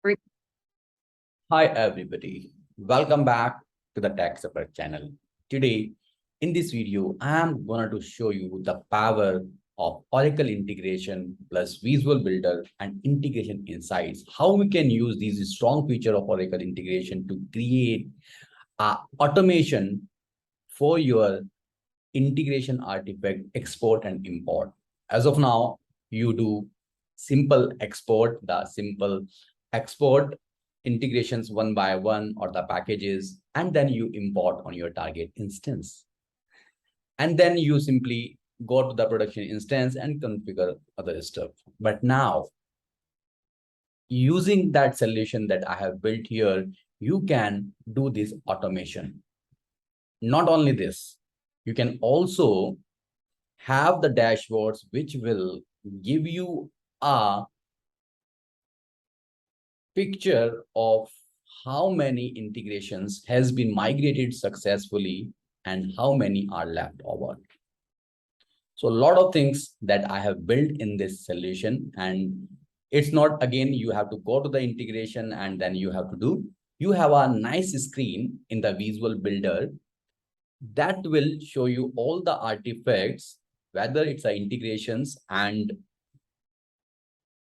Re- Hi everybody, welcome back to the TechSupper channel. Today in this video, I am going to show you the power of Oracle integration plus Visual Builder and integration insights. How we can use these strong feature of Oracle integration to create automation for your integration artifact export and import. As of now, you do simple export, the simple export integrations one by one or the packages, and then you import on your target instance. And then you simply go to the production instance and configure other stuff. But now, using that solution that I have built here, you can do this automation. Not only this, you can also have the dashboards which will give you a picture of how many integrations has been migrated successfully and how many are left over. So a lot of things that I have built in this solution, and it's not, again, you have to go to the integration and then you have to do, you have a nice screen in the Visual Builder that will show you all the artifacts, whether it's the integrations and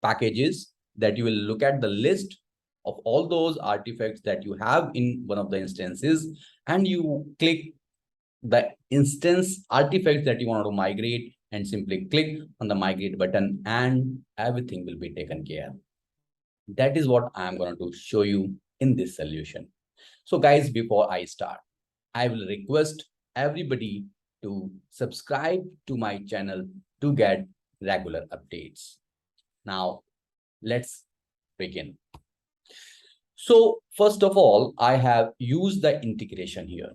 packages, that you will look at the list of all those artifacts that you have in one of the instances, and you click the instance artifacts that you want to migrate and simply click on the migrate button and everything will be taken care. That is what I am going to show you in this solution. So guys, before I start, I will request everybody to subscribe to my channel to get regular updates. Now, let's begin. So first of all, I have used the integration here.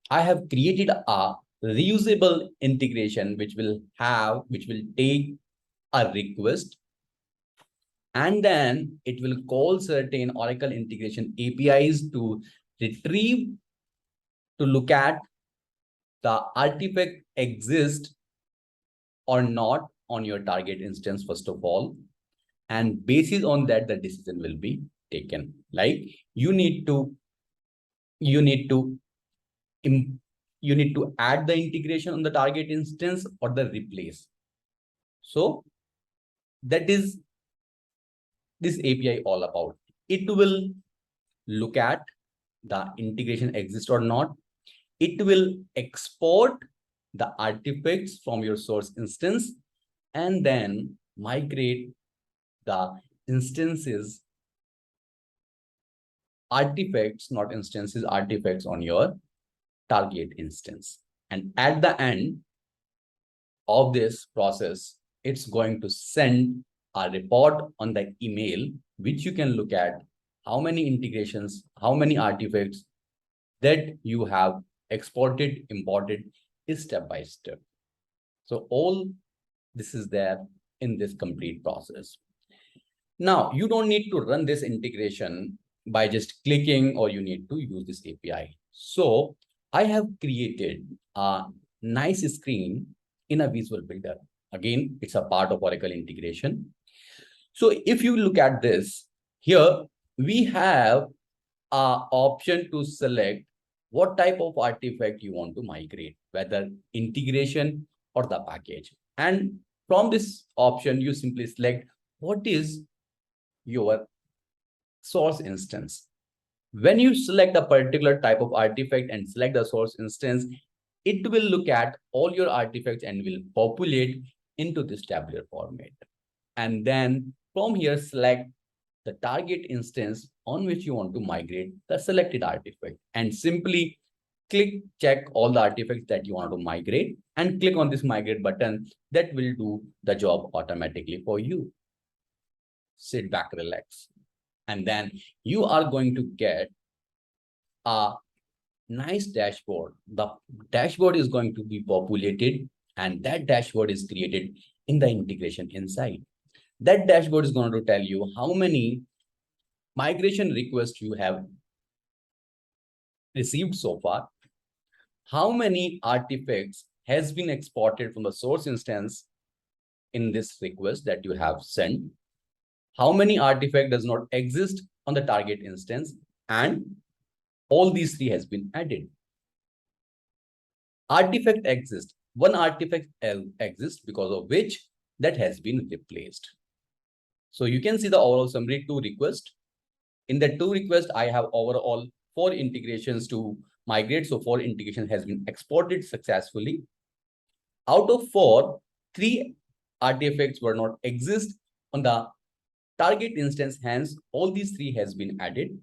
I have created a reusable integration which will take a request, and then it will call certain Oracle integration APIs to retrieve, to look at the artifact exists or not on your target instance first of all, and basis on that the decision will be taken. Like you need to add the integration on the target instance or the replace. So that is this API all about. It will look at the integration exists or not. It will export the artifacts from your source instance and then migrate the instances, artifacts, not instances, artifacts on your target instance. And at the end of this process, it's going to send a report on the email, which you can look at how many integrations, how many artifacts that you have exported, imported step by step. So all this is there in this complete process. Now, you don't need to run this integration by just clicking, or you need to use this API. So I have created a nice screen in a Visual Builder. Again, it's a part of Oracle integration. So if you look at this, here we have an option to select what type of artifact you want to migrate, whether integration or the package. And from this option, you simply select what is your source instance. When you select a particular type of artifact and select the source instance, it will look at all your artifacts and will populate into this tabular format. And then from here, select the target instance on which you want to migrate the selected artifact and simply check all the artifacts that you want to migrate and click on this migrate button. That will do the job automatically for you. Sit back, relax. And then you are going to get a nice dashboard. The dashboard is going to be populated, and that dashboard is created in the integration inside. That dashboard is going to tell you how many migration requests you have received so far, how many artifacts has been exported from the source instance in this request that you have sent, how many artifact does not exist on the target instance, and all these three has been added. Artifact exists. One artifact exists because of which that has been replaced. So you can see the overall summary, 2 requests. In the 2 requests, I have overall 4 integrations to migrate. So 4 integration has been exported successfully. Out of 4, 3 artifacts were not exist on the target instance. Hence, all these 3 has been added.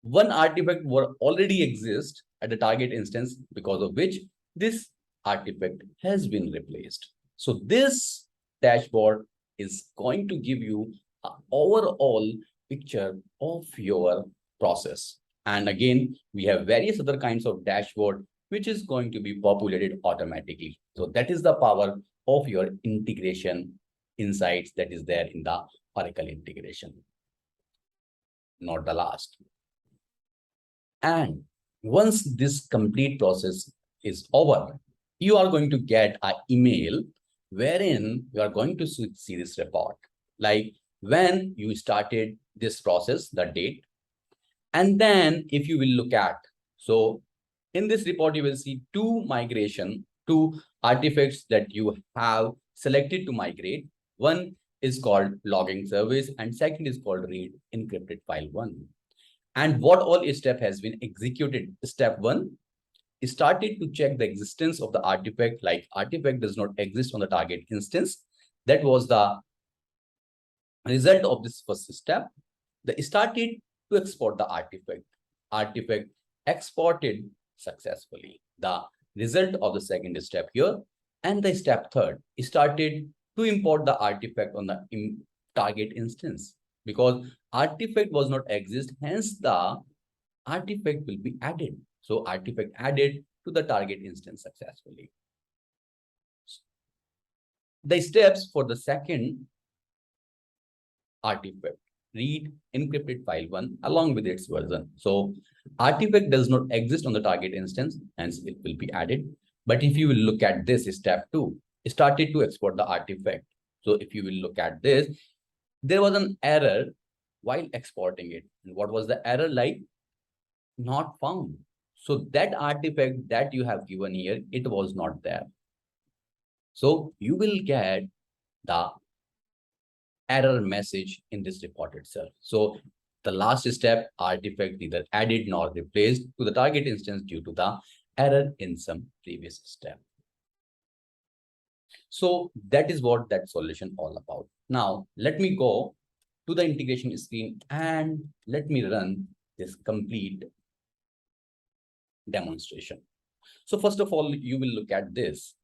One artifact were already exist at the target instance, because of which this artifact has been replaced. So this dashboard is going to give you an overall picture of your process. And again, we have various other kinds of dashboard which is going to be populated automatically. So that is the power of your integration insights that is there in the Oracle integration. Not the last. And once this complete process is over, you are going to get an email wherein you are going to see this report, like when you started this process, the date. And then if you will look at, so in this report, you will see 2 artifacts that you have selected to migrate. One is called logging service and second is called read encrypted file 1. And what all step has been executed. Step 1 started to check the existence of the artifact, like artifact does not exist on the target instance. That was the result of this first step. They started to export the artifact. Artifact exported successfully. The result of the second step here. And the step 3 started to import the artifact on the target instance, because artifact was not exist, hence the artifact will be added. So artifact added to the target instance successfully. The steps for the second artifact, read encrypted file 1 along with its version. So artifact does not exist on the target instance, hence it will be added. But if you will look at this step 2, started to export the artifact. So if you will look at this, there was an error while exporting it. And what was the error? Like not found. So that artifact that you have given here, it was not there. So you will get the error message in this report itself. So the last step, artifact neither added nor replaced to the target instance due to the error in some previous step. So that is what that solution all about. Now let me go to the integration screen and let me run this complete demonstration. So first of all, you will look at this.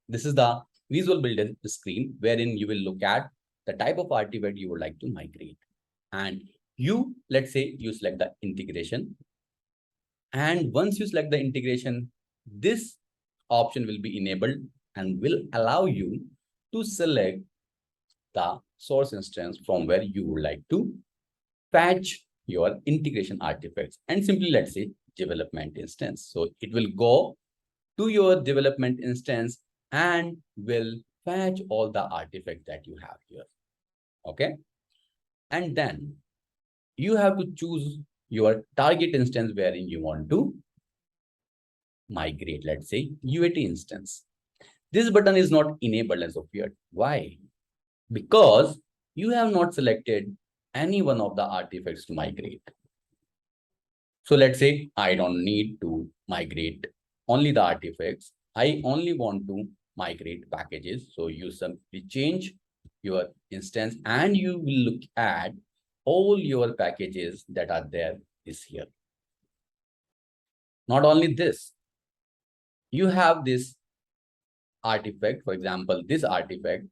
This is the visual builder screen wherein you will look at the type of artifact you would like to migrate. And you, let's say you select the integration. And once you select the integration, this option will be enabled and will allow you to select the source instance from where you would like to fetch your integration artifacts. And simply, let's say, development instance. So it will go to your development instance and will fetch all the artifacts that you have here. Okay. And then you have to choose your target instance wherein you want to migrate, let's say UAT instance. This button is not enabled as of yet. Why? Because you have not selected any one of the artifacts to migrate. So let's say I don't need to migrate only the artifacts. I only want to migrate packages. So you simply change your instance and you will look at all your packages that are there is here. Not only this, you have this artifact, for example, this artifact,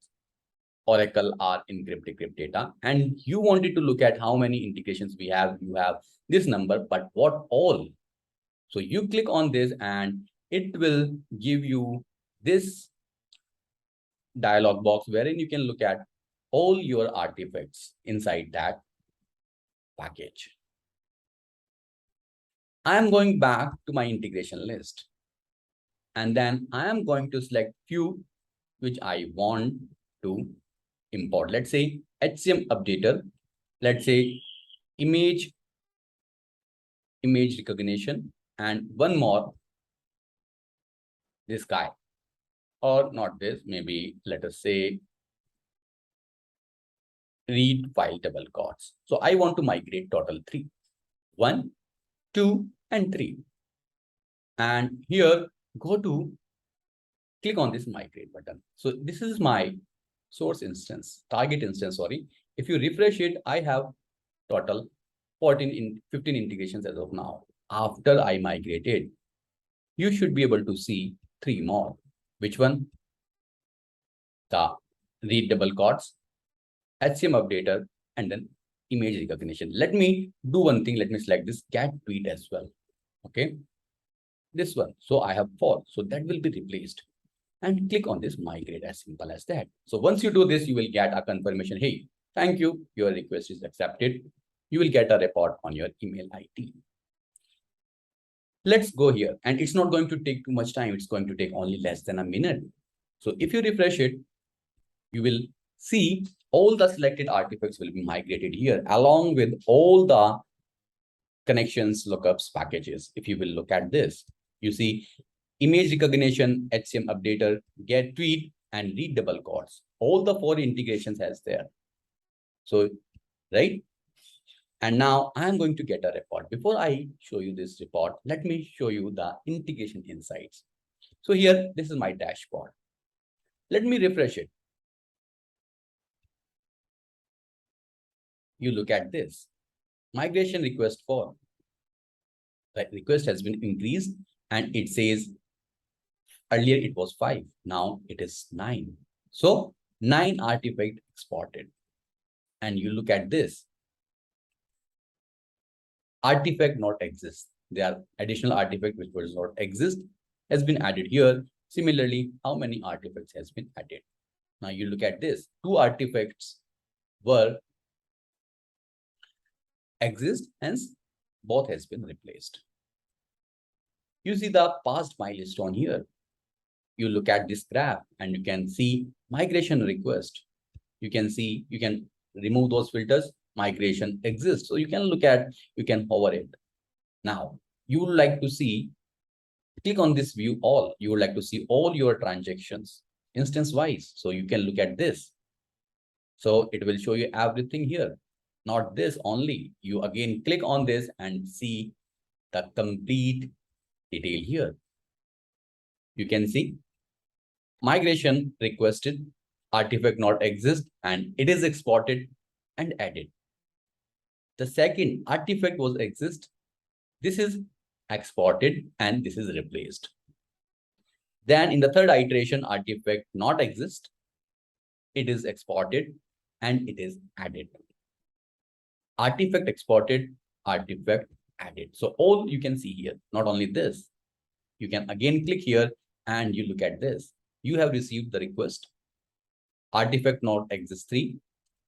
Oracle R encrypt data, and you wanted to look at how many integrations we have. You have this number, but what all? So you click on this and it will give you this dialog box wherein you can look at all your artifacts inside that package. I am going back to my integration list. And then I am going to select few which I want to import. Let's say HCM updater. let's say image recognition, and one more, this guy, or not this, maybe let us say read file double quotes. So I want to migrate total 3, 1, 2, and 3. And here, click on this migrate button. So this is my source instance, target instance, sorry. If you refresh it, I have total 15 integrations as of now. After I migrated, you should be able to see 3 more. Which one? The read double quotes, HCM updater, and then image recognition. Let me do one thing. Let me select this get tweet as well. Okay. This one. So I have 4. So that will be replaced. And click on this migrate, as simple as that. So once you do this, you will get a confirmation. Hey, thank you. Your request is accepted. You will get a report on your email ID. Let's go here. And it's not going to take too much time. It's going to take only less than a minute. So if you refresh it, you will see all the selected artifacts will be migrated here along with all the connections, lookups, packages. If you will look at this, you see image recognition, HCM updater, get tweet, and read double quotes. All the 4 integrations has there. So, right? And now I'm going to get a report. Before I show you this report, let me show you the integration insights. So here, this is my dashboard. Let me refresh it. You look at this. Migration request form. The request has been increased and it says earlier it was 5. Now it is 9. So 9 artifact exported. And you look at this. Artifact not exist. There are additional artifact which was not exist has been added here. Similarly, how many artifacts has been added? Now you look at this. 2 artifacts were exist, hence both has been replaced. You see the past milestone here. You look at this graph and you can see migration request. You can see, you can remove those filters, migration exists. So you can look at, you can hover it. Now, you would like to see, click on this view all. You would like to see all your transactions instance wise. So you can look at this. So it will show you everything here. Not this only. You again click on this and see the complete detail here. You can see migration requested, artifact not exist, and it is exported and added. The second artifact was exist. This is exported and this is replaced. Then in the third iteration, artifact not exist. It is exported and it is added. Artifact exported, artifact added. So all you can see here, not only this, you can again click here and you look at this. You have received the request. Artifact not exist 3,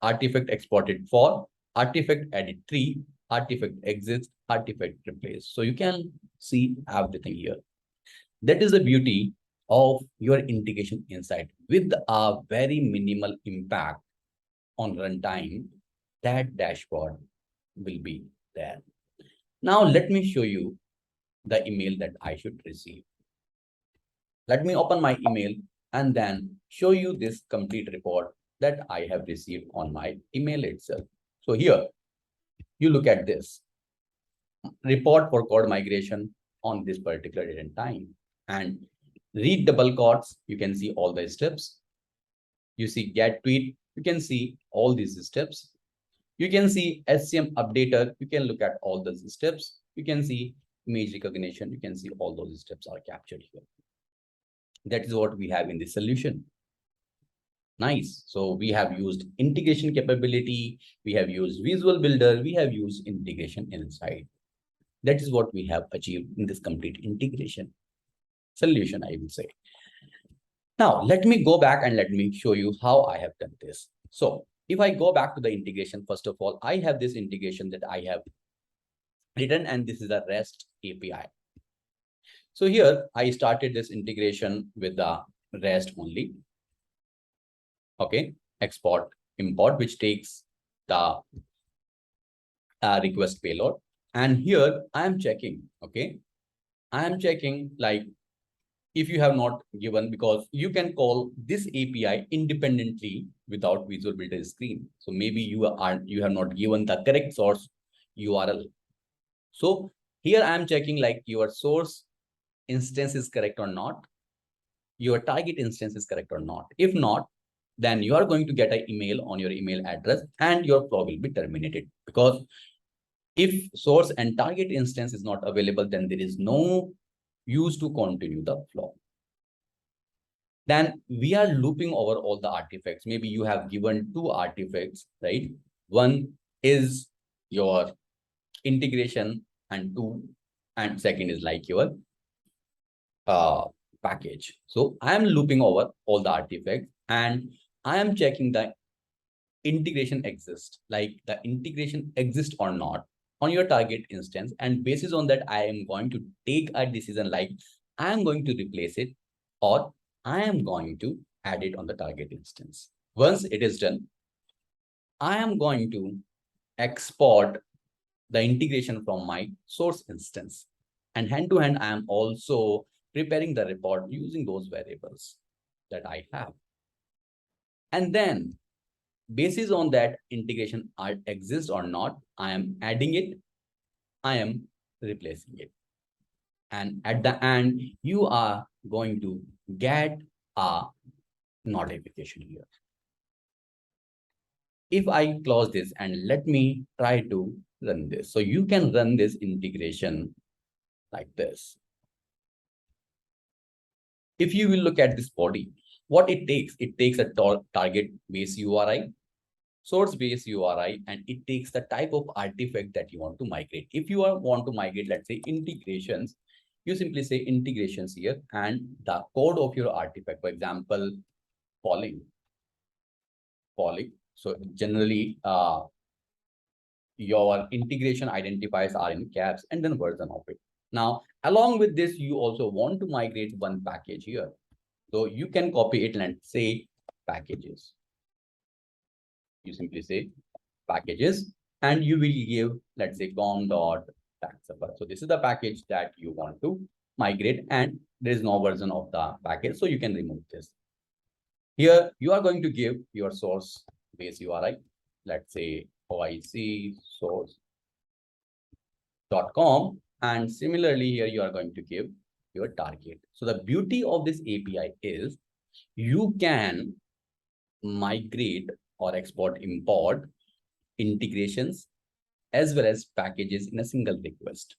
artifact exported 4, artifact added 3, artifact exists, artifact replaced. So you can see everything here. That is the beauty of your integration insight with a very minimal impact on runtime. That dashboard will be there. Now let me show you the email that I should receive. Let me open my email and then show you this complete report that I have received on my email itself. So here, you look at this report for code migration on this particular date and time, and read double quotes. You can see all the steps. You see get tweet. You can see all these steps. You can see HCM updater. You can look at all those steps. You can see image recognition. You can see all those steps are captured here. That is what we have in the solution. Nice. So we have used integration capability. We have used visual builder. We have used integration insight. That is what we have achieved in this complete integration solution, I will say. Now, let me go back and let me show you how I have done this. So if I go back to the integration, first of all, I have this integration that I have written, and this is a REST API. So here I started this integration with the REST only. Okay, export, import, which takes the request payload. And here I am checking, okay? I am checking like if you have not given, because you can call this API independently without Visual Builder screen. So maybe you have not given the correct source URL. So here I am checking like your source instance is correct or not, your target instance is correct or not. If not, then you are going to get an email on your email address and your flow will be terminated. Because if source and target instance is not available, then there is no use to continue the flow. Then we are looping over all the artifacts. Maybe you have given two artifacts, right? One is your integration and second is like your package. So I am looping over all the artifacts and I am checking the integration exists, like the integration exists or not on your target instance. And basis on that, I am going to take a decision like I am going to replace it or I am going to add it on the target instance. Once it is done, I am going to export the integration from my source instance. And hand to hand, I am also preparing the report using those variables that I have. And then basis on that integration exists or not, I am adding it, I am replacing it. And at the end, you are going to get a notification here. If I close this and let me try to run this. So you can run this integration like this. If you will look at this body, what it takes a target base URI, source base URI, and it takes the type of artifact that you want to migrate. If you want to migrate, let's say integrations, you simply say integrations here and the code of your artifact, for example, polling. So generally, your integration identifiers are in caps and then version of it. Now, along with this, you also want to migrate one package here. So you can copy it and say packages. You simply say packages and you will give, let's say, com.TechSupper. So this is the package that you want to migrate and there is no version of the package. So you can remove this. Here, you are going to give your source base URI, let's say OIC source.com. And similarly, here you are going to give your target. So the beauty of this API is you can migrate or import integrations as well as packages in a single request.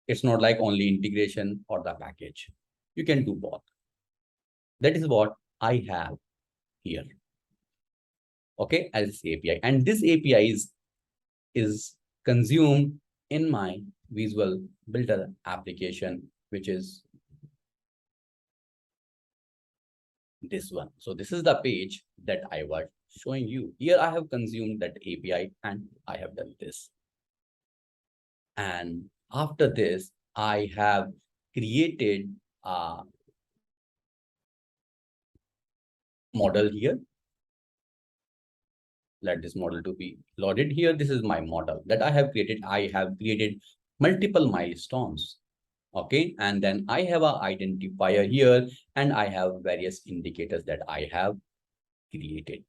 It's not like only integration or the package. You can do both. That is what I have here. Okay, as this API. And this API is consumed in my Visual Builder application, which is this one. So this is the page that I was showing you. Here I have consumed that API and I have done this. And after this, I have created a model here. Let this model to be loaded here. This is my model that I have created. I have created multiple milestones. Okay, and then I have an identifier here and I have various indicators that I have created.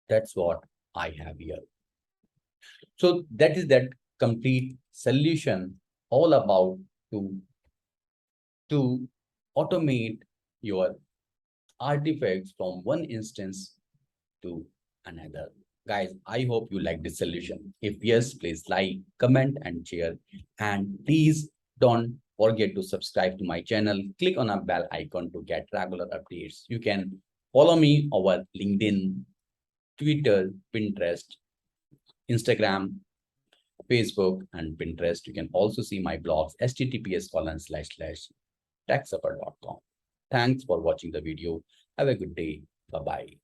That's what I have here. So that is that complete solution all about to automate your artifacts from one instance to another. Guys, I hope you like this solution. If yes, please like, comment, and share. And please don't forget to subscribe to my channel. Click on a bell icon to get regular updates. You can follow me over LinkedIn, Twitter, Pinterest, Instagram, Facebook, and Pinterest. You can also see my blogs, https://TechSupper.com. Thanks for watching the video. Have a good day. Bye-bye.